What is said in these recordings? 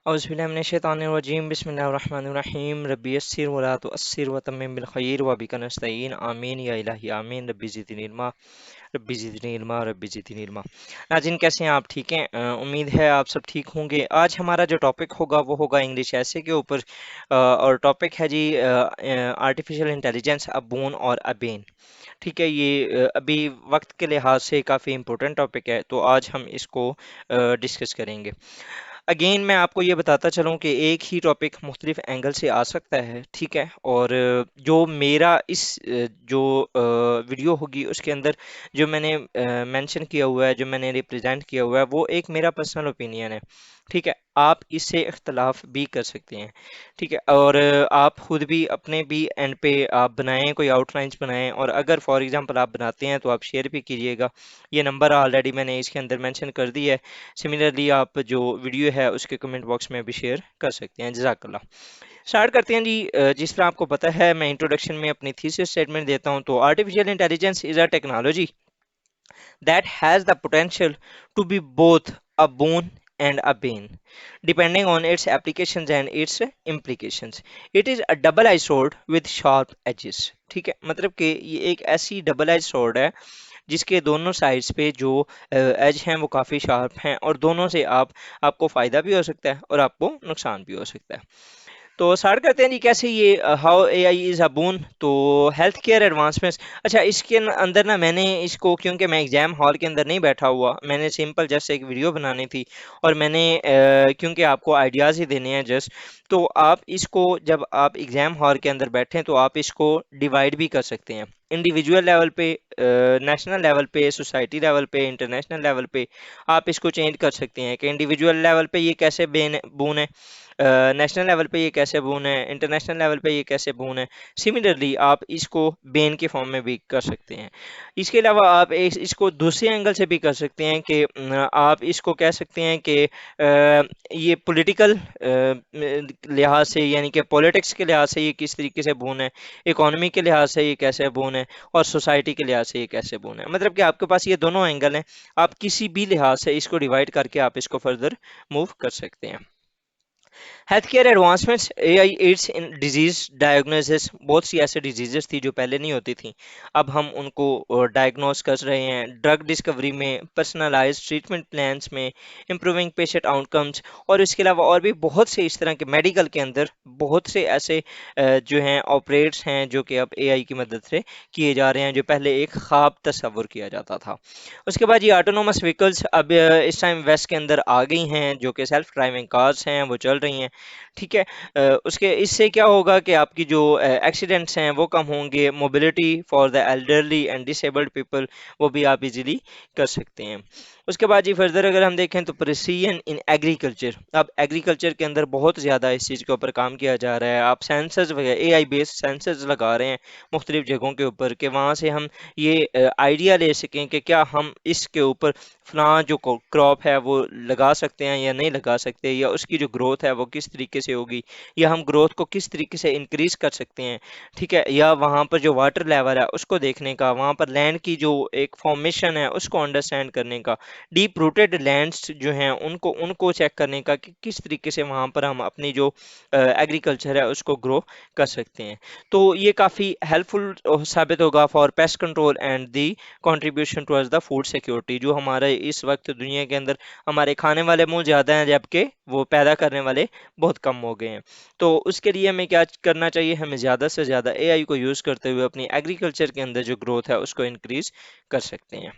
औज़ुबिल्लाहिमिनश्शैतानिर्रजीम बिस्मिल्लाहिर्रहमानिर्रहीम रब्बी यस्सिर वला तुअस्सिर वतम्मिम बिल खैर व बिका नस्तईन आमीन या इलाही आमीन रब्बी ज़िदनी इल्मा रब्बी ज़िदनी इल्मा रब्बी ज़िदनी इल्मा। नाज़रीन, कैसे हैं आप? ठीक हैं? उम्मीद है आप सब ठीक होंगे। आज हमारा जो टॉपिक होगा वो होगा इंग्लिश ऐसे के ऊपर, और टॉपिक है जी आर्टिफिशियल इंटेलिजेंस, अ बोन और अ बेन। ठीक है, ये अभी वक्त के लिहाज से काफ़ी इम्पोर्टेंट टॉपिक है, तो आज हम इसको डिस्कस करेंगे। अगेन मैं आपको ये बताता चलूँ कि एक ही टॉपिक मुख्तलिफ एंगल से आ सकता है, ठीक है। और जो मेरा इस जो वीडियो होगी उसके अंदर जो मैंने मेंशन किया हुआ है, जो मैंने रिप्रेजेंट किया हुआ है, वो एक मेरा पर्सनल ओपिनियन है, ठीक है। आप इससे इख्तलाफ भी कर सकते हैं, ठीक है। और आप खुद भी अपने भी एंड पे आप बनाएं, कोई आउटलाइंस बनाएं, और अगर फॉर एग्जांपल आप बनाते हैं तो आप शेयर भी कीजिएगा। ये नंबर ऑलरेडी मैंने इसके अंदर मेंशन कर दिया है। सिमिलरली आप जो वीडियो है उसके कमेंट बॉक्स में भी शेयर कर सकते हैं। जज़ाकल्लाह। स्टार्ट करते हैं जी। जिस तरह आपको पता है, मैं इंट्रोडक्शन में अपनी थीसिस स्टेटमेंट देता हूं, तो artificial intelligence is a technology that has the potential to be both a boon and a bane, depending on its applications and its implications. It is a double-edged sword with sharp edges. ठीक है, मतलब कि ये एक ऐसी double as sword है जिसके दोनों साइड्स पे जो एज हैं वो काफ़ी शार्प हैं, और दोनों से आपको फ़ायदा भी हो सकता है और आपको नुकसान भी हो सकता है। तो स्टार्ट करते हैं जी, कैसे ये हाउ एआई इज़ अ बून। तो हेल्थ केयर एडवांसमेंट्स। अच्छा, इसके अंदर ना मैंने इसको, क्योंकि मैं एग्जाम हॉल के अंदर नहीं बैठा हुआ, मैंने सिंपल जस्ट एक वीडियो बनानी थी, और मैंने क्योंकि आपको आइडियाज़ ही देने हैं जस्ट, तो आप इसको जब आप एग्जाम हॉल के अंदर बैठें तो आप इसको डिवाइड भी कर सकते हैं इंडिविजुअल लेवल पे, नेशनल लेवल पे, सोसाइटी लेवल पे, इंटरनेशनल लेवल पे। आप इसको चेंज कर सकते हैं कि इंडिविजुअल लेवल पे ये कैसे बून है, नेशनल लेवल पे ये कैसे बून है, इंटरनेशनल लेवल पे ये कैसे बून है। सिमिलरली आप इसको बेन के फॉर्म में भी कर सकते हैं। इसके अलावा आप इसको दूसरे एंगल से भी कर सकते हैं कि आप इसको कह सकते हैं कि ये पॉलिटिकल लिहाज से, यानी कि पॉलिटिक्स के लिहाज से ये किस तरीके से बून है, इकोनॉमी के लिहाज से ये कैसे बून है, और सोसाइटी के लिहाज से ये कैसे बून है। मतलब कि आपके पास ये दोनों एंगल हैं, आप किसी भी लिहाज से इसको डिवाइड करके आप इसको फर्दर मूव कर सकते हैं। Health care advancements, AI aids in disease diagnosis. बहुत सी ऐसे डिजीजेस थी जो पहले नहीं होती थी, अब हम उनको डायग्नोस कर रहे हैं। ड्रग डिस्कवरी में, पर्सनलाइज्ड ट्रीटमेंट प्लान्स में, इम्प्रूविंग पेशेंट आउटकम्स, और इसके अलावा और भी बहुत से इस तरह के मेडिकल के अंदर बहुत से ऐसे जो हैं ऑपरेट्स हैं जो कि अब एआई की मदद से किए जा रहे हैं, जो पहले एक ख्वाब तस्वुर किया जाता था। उसके बाद ये ऑटोनोमस व्हीकल्स अब इस टाइम वेस्ट के अंदर आ गई हैं, जो कि सेल्फ ड्राइविंग कार्स हैं, वो चल रही हैं, ठीक है। उसके इससे क्या होगा कि आपकी जो एक्सीडेंट्स हैं वो कम होंगे। Mobility for the elderly and disabled people, वो भी आप इजीली कर सकते हैं। उसके बाद जी फर्दर अगर हम देखें तो प्रिसीजन इन एग्रीकल्चर। अब एग्रीकल्चर के अंदर बहुत ज़्यादा इस चीज़ के ऊपर काम किया जा रहा है। आप सेंसर्स वगैरह, एआई बेस्ड सेंसर्स लगा रहे हैं मुख्तलिफ जगहों के ऊपर, कि वहाँ से हम ये आइडिया ले सकें कि क्या हम इसके ऊपर फलां जो क्रॉप है वो लगा सकते हैं या नहीं लगा सकते, या उसकी जो ग्रोथ है वो किस तरीके से होगी, या हम ग्रोथ को किस तरीके से इंक्रीज कर सकते हैं, ठीक है। या वहाँ पर जो वाटर लेवल है उसको देखने का, वहाँ पर लैंड की जो एक फॉर्मेशन है उसको अंडरस्टैंड करने का, डीप रूटेड लैंड्स जो हैं उनको उनको चेक करने का कि किस तरीके से वहाँ पर हम अपनी जो एग्रीकल्चर है उसको ग्रो कर सकते हैं। तो ये काफ़ी हेल्पफुल साबित होगा for pest control and the contribution towards the food security. जो हमारे इस वक्त दुनिया के अंदर हमारे खाने वाले मुंह ज़्यादा हैं, जबकि वो पैदा करने वाले बहुत कम हो गए हैं। तो उसके लिए हमें क्या करना चाहिए, हमें ज़्यादा से ज़्यादा एआई को यूज़ करते हुए अपनी एग्रीकल्चर के अंदर जो ग्रोथ है उसको इंक्रीज कर सकते हैं।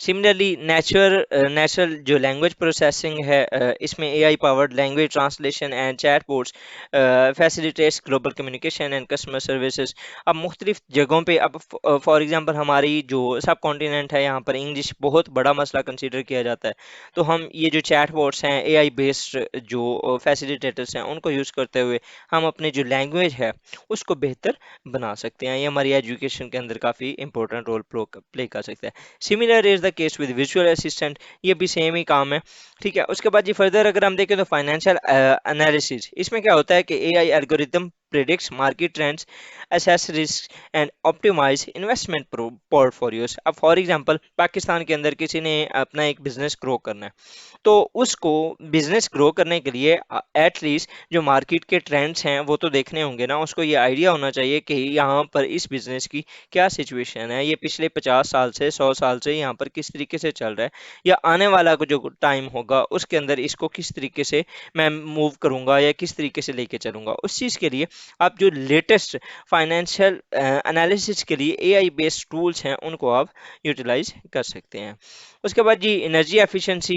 सिमिलरली नेचुरल जो लैंग्वेज प्रोसेसिंग है, इसमें AI powered language translation and chatbots facilitates global communication and customer services. अब मुख्तलिफ जगहों पे, अब फॉर एग्जांपल हमारी जो सब कॉन्टिनेंट है यहाँ पर इंग्लिश बहुत बड़ा मसला कंसीडर किया जाता है, तो हम ये जो चैटबॉट्स हैं, एआई बेस्ड जो फैसिलिटेटर्स हैं, उनको यूज़ करते हुए हम अपनी जो लैंग्वेज है उसको बेहतर बना सकते हैं। ये हमारी एजुकेशन के अंदर काफ़ी इंपॉर्टेंट रोल प्ले कर सकता है। Similar is the case with visual assistant, ये भी सेम ही काम है, ठीक है। उसके बाद जी फर्दर अगर हम देखें तो फाइनेंशियल एनालिसिस, इसमें क्या होता है कि AI algorithm predicts market trends, assess risks and optimize investment portfolios। अब फॉर एग्जांपल पाकिस्तान के अंदर किसी ने अपना एक बिजनेस ग्रो करना है, तो उसको बिजनेस ग्रो करने के लिए एटलीस्ट जो मार्केट के ट्रेंड्स हैं वो तो देखने होंगे ना। उसको ये आइडिया होना चाहिए कि यहाँ पर इस बिजनेस की क्या सिचुएशन है, ये पिछले 50 साल से 100 साल से यहाँ पर किस तरीके से चल रहा है, या आने वाला जो टाइम होगा उसके अंदर इसको किस तरीके से मैं मूव करूंगा या किस तरीके से लेके चलूंगा। उस चीज़ के लिए आप जो लेटेस्ट फाइनेंशियल एनालिसिस के लिए एआई बेस्ड टूल्स हैं उनको आप यूटिलाइज कर सकते हैं। उसके बाद जी एनर्जी एफिशिएंसी,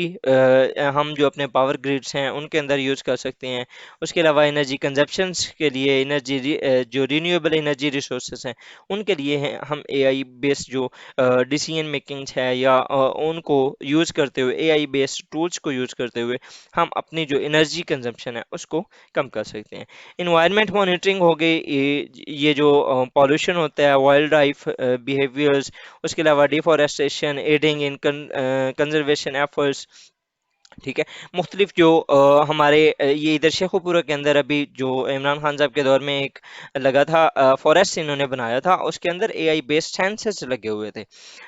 हम जो अपने पावर ग्रिड्स हैं उनके अंदर यूज़ कर सकते हैं। उसके अलावा एनर्जी कंजप्शंस के लिए एनर्जी जो रिन्यूएबल एनर्जी रिसोर्सेज हैं उनके लिए हैं हम एआई बेस्ड जो डिसीजन मेकिंग्स है या उनको यूज़ करते हुए एआई बेस्ड टूल्स को यूज़ करते हुए हम अपनी जो एनर्जी कंजप्शन है उसको कम कर सकते हैं। इन्वायरमेंट मॉनिटरिंग हो गई, ये जो पॉल्यूशन होता है, वाइल्ड लाइफ बिहेवियर्स, उसके अलावा deforestation, adding in conservation efforts. ठीक है, मुख्तलिफ जो हमारे ये इधर शेखुपुरा के अंदर अभी जो इमरान खान साहब के दौर में एक लगा था फॉरेस्ट इन्होंने बनाया था, उसके अंदर एआई बेस्ड सेंसर्स लगे हुए थे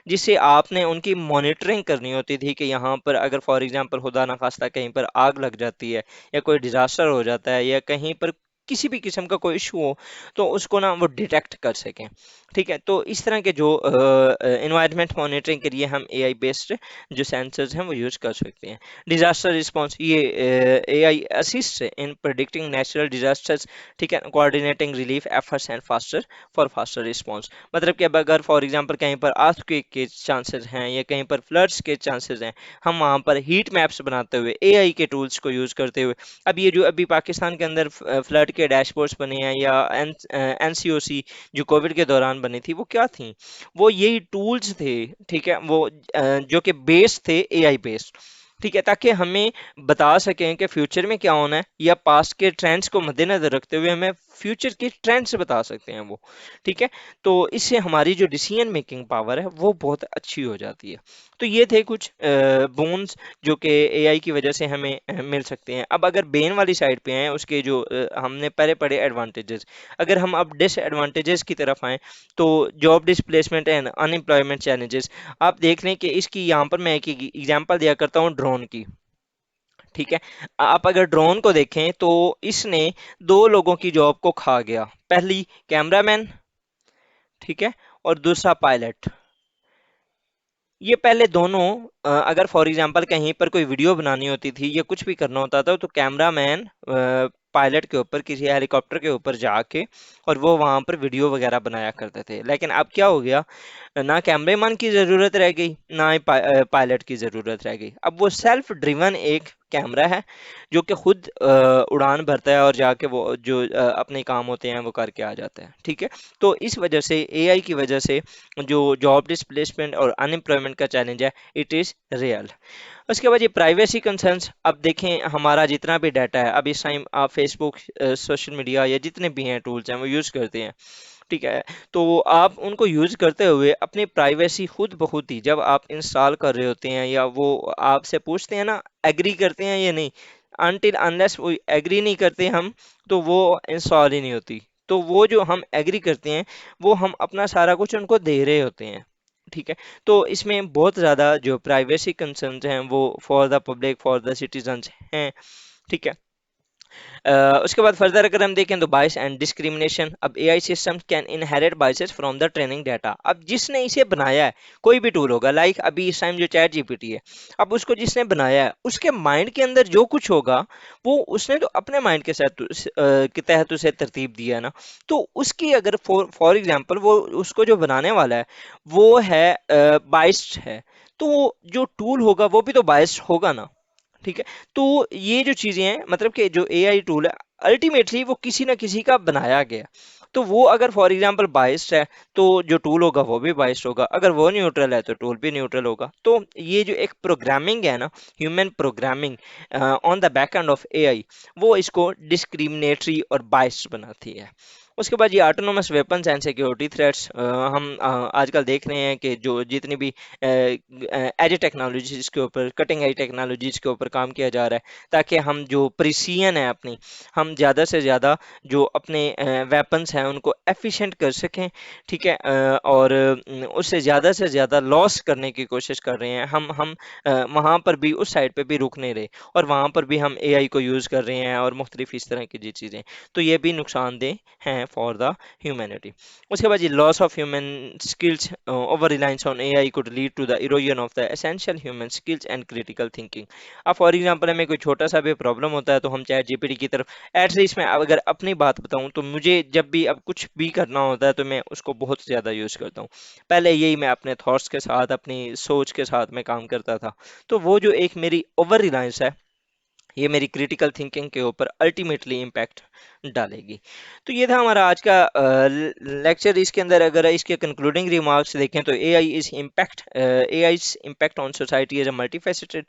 जिससे आपने उनकी मॉनिटरिंग करनी होती थी कि यहाँ पर अगर फॉर एग्जांपल खुदा ना खास्ता कहीं पर आग लग जाती है या कोई डिजास्टर हो जाता है या कहीं पर किसी भी किस्म का कोई इशू हो तो उसको ना वो डिटेक्ट कर सकें। ठीक है, तो इस तरह के जो इन्वायरमेंट मॉनिटरिंग के लिए हम एआई बेस्ड जो सेंसर्स हैं वो यूज़ कर सकते हैं। डिजास्टर रिस्पांस, ये AI assist in predicting natural disasters. ठीक है, coordinating relief efforts and faster response. मतलब कि अब अगर फॉर एग्जांपल कहीं पर अर्थक्वेक के चांसेस हैं या कहीं पर फ्लड्स के चांसेस हैं, हम वहाँ पर हीट मैप्स बनाते हुए एआई के टूल्स को यूज़ करते हुए, अब ये जो अभी पाकिस्तान के अंदर फ्लड के डैशबोर्ड्स बने हैं या एनसीओसी जो कोविड के दौरान बनी थी वो क्या थी, वो यही टूल्स थे। ठीक है, वो जो कि बेस थे एआई बेस्ड। ठीक है, ताकि हमें बता सकें कि फ्यूचर में क्या होना है या पास्ट के ट्रेंड्स को मद्देनजर रखते हुए हमें फ्यूचर के ट्रेंड्स बता सकते हैं वो। ठीक है, तो इससे हमारी जो डिसीजन मेकिंग पावर है वो बहुत अच्छी हो जाती है। तो ये थे कुछ बोन्स जो कि एआई की वजह से हमें मिल सकते हैं। अब अगर बेन वाली साइड पे हैं उसके जो हमने पहले पढ़े एडवांटेजेस, अगर हम अब डिसएडवांटेजेस की तरफ आएँ तो job displacement and unemployment challenges, आप देख लें कि इसकी यहाँ पर मैं एक एग्जांपल दिया करता हूँ ड्रोन की। ठीक है, आप अगर ड्रोन को देखें तो इसने दो लोगों की जॉब को खा गया। पहली कैमरामैन, ठीक है, और दूसरा पायलट। ये पहले दोनों अगर फॉर एग्जांपल कहीं पर कोई वीडियो बनानी होती थी या कुछ भी करना होता था तो कैमरामैन पायलट के ऊपर किसी हेलीकॉप्टर के ऊपर जाके और वो वहां पर वीडियो वगैरह बनाया करते थे। लेकिन अब क्या हो गया, ना कैमरेमैन की ज़रूरत रह गई ना ही पायलट की ज़रूरत रह गई। अब वो सेल्फ ड्रिवन एक कैमरा है जो कि खुद उड़ान भरता है और जाके वो जो अपने काम होते हैं वो करके आ जाता है। ठीक है, तो इस वजह से एआई की वजह से जो जॉब डिस्प्लेसमेंट और अनएम्प्लॉयमेंट का चैलेंज है इट इज़ रियल। उसके बाद ये प्राइवेसी कंसर्न्स, अब देखें हमारा जितना भी डाटा है, अब इस टाइम आप फेसबुक, सोशल मीडिया या जितने भी हैं टूल्स हैं वो यूज़ करते हैं। ठीक है, तो आप उनको यूज़ करते हुए अपनी प्राइवेसी खुद ब खुद ही जब आप इंस्टॉल कर रहे होते हैं या वो आपसे पूछते हैं ना एग्री करते हैं या नहीं, अनटिल अनलेस वो एग्री नहीं करते हम तो वो इंस्टॉल ही नहीं होती। तो वो जो हम एग्री करते हैं वो हम अपना सारा कुछ उनको दे रहे होते हैं। ठीक है, तो इसमें बहुत ज़्यादा जो प्राइवेसी कंसर्न्स हैं वो for the public for the citizens हैं। ठीक है, उसके बाद फर्दर अगर हम देखें तो बायस एंड डिस्क्रिमिनेशन, अब AI system can inherit biases from the training data. अब जिसने इसे बनाया है, कोई भी टूल होगा, लाइक अभी इस टाइम जो चैट जीपीटी है, अब उसको जिसने बनाया है उसके माइंड के अंदर जो कुछ होगा वो उसने तो अपने माइंड के साथ के तहत उसे तरतीब दिया है ना। तो उसकी अगर फॉर एग्जांपल वो उसको जो बनाने वाला है वो है बाइस्ड है, तो जो टूल होगा वो भी तो बाइस्ड होगा ना। ठीक है, तो ये जो चीजें हैं मतलब कि जो एआई टूल है अल्टीमेटली वो किसी ना किसी का बनाया गया, तो वो अगर फॉर एग्जांपल बाइस्ड है तो जो टूल होगा वो भी बाइस्ड होगा, अगर वो न्यूट्रल है तो टूल भी न्यूट्रल होगा। तो ये जो एक प्रोग्रामिंग है ना, human programming on the back end of AI, वो इसको डिस्क्रिमिनेटरी और बाइस्ड बनाती है। उसके बाद ये autonomous weapons and security threats, हम आजकल देख रहे हैं कि जो जितनी भी एज टेक्नोलॉजीज के ऊपर, कटिंग एज टेक्नोलॉजीज के ऊपर काम किया जा रहा है, ताकि हम जो प्रिसीजन है अपनी, हम ज़्यादा से ज़्यादा जो अपने वेपन्स हैं उनको एफिशिएंट कर सकें। ठीक है, और उससे ज़्यादा से ज़्यादा लॉस करने की कोशिश कर रहे हैं। हम वहाँ पर भी, उस साइड पे भी रुक नहीं रहे, और वहाँ पर भी हम एआई को यूज़ कर रहे हैं और मुख्तलिफ इस तरह की जी चीज़ें। तो ये भी नुकसानदेह हैं फॉर द ह्यूमैनिटी। उसके बाद ये loss of human skills, over reliance on AI could lead to the erosion of the essential human skills and critical thinking. अब फॉर एग्जांपल हमें कोई छोटा सा भी प्रॉब्लम होता है तो हम चैट जीपीटी की तरफ, एटलीस्ट मैं अगर अपनी बात बताऊं तो मुझे जब भी अब कुछ भी करना होता है तो मैं उसको बहुत ज़्यादा यूज़ करता हूँ। पहले यही मैं अपने थॉट्स के साथ, अपनी सोच के साथ मैं काम करता था। तो वो जो एक मेरी ओवर रिलायंस है, ये मेरी क्रिटिकल थिंकिंग के ऊपर अल्टीमेटली इम्पैक्ट डालेगी। तो ये था हमारा आज का लेक्चर। इसके अंदर अगर इसके कंक्लूडिंग रिमार्क्स देखें तो एआई's impact on society is a multifaceted,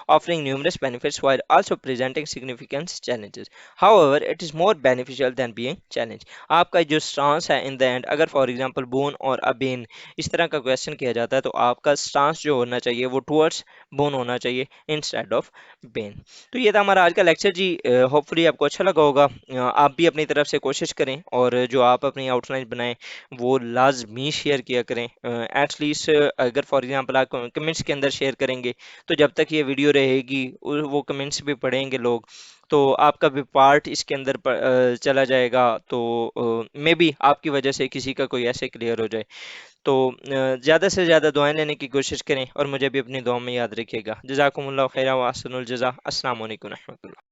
offering numerous benefits while also presenting significant challenges. However, it is more beneficial than being challenged. आपका जो स्टांस है इन द एंड, अगर फॉर एग्जांपल बोन और अबेन इस तरह का क्वेश्चन किया जाता है तो आपका स्टांस जो होना चाहिए वो टुवर्ड्स बोन होना चाहिए इंस्टेड ऑफ बेन। तो ये था हमारा आज का लेक्चर जी। होपफुली आपको अच्छा लगा होगा। आप भी अपनी तरफ से कोशिश करें, और जो आप अपनी आउटलाइन बनाएं वो लाजमी शेयर किया करें। एटलीस्ट अगर फॉर एग्जांपल आप कमेंट्स के अंदर शेयर करेंगे तो जब तक ये वीडियो रहेगी वो कमेंट्स भी पढ़ेंगे लोग, तो आपका भी पार्ट इसके अंदर चला जाएगा। तो मे बी आपकी वजह से किसी का कोई ऐसे क्लियर हो जाए। तो ज़्यादा से ज़्यादा दुआएं लेने की कोशिश करें, और मुझे भी अपनी दुआ में याद रखिएगा। जज़ाकुमुल्लाह खैरा व अहसनुल जज़ा। अस्सलाम वालेकुम रहमतुल्लाह।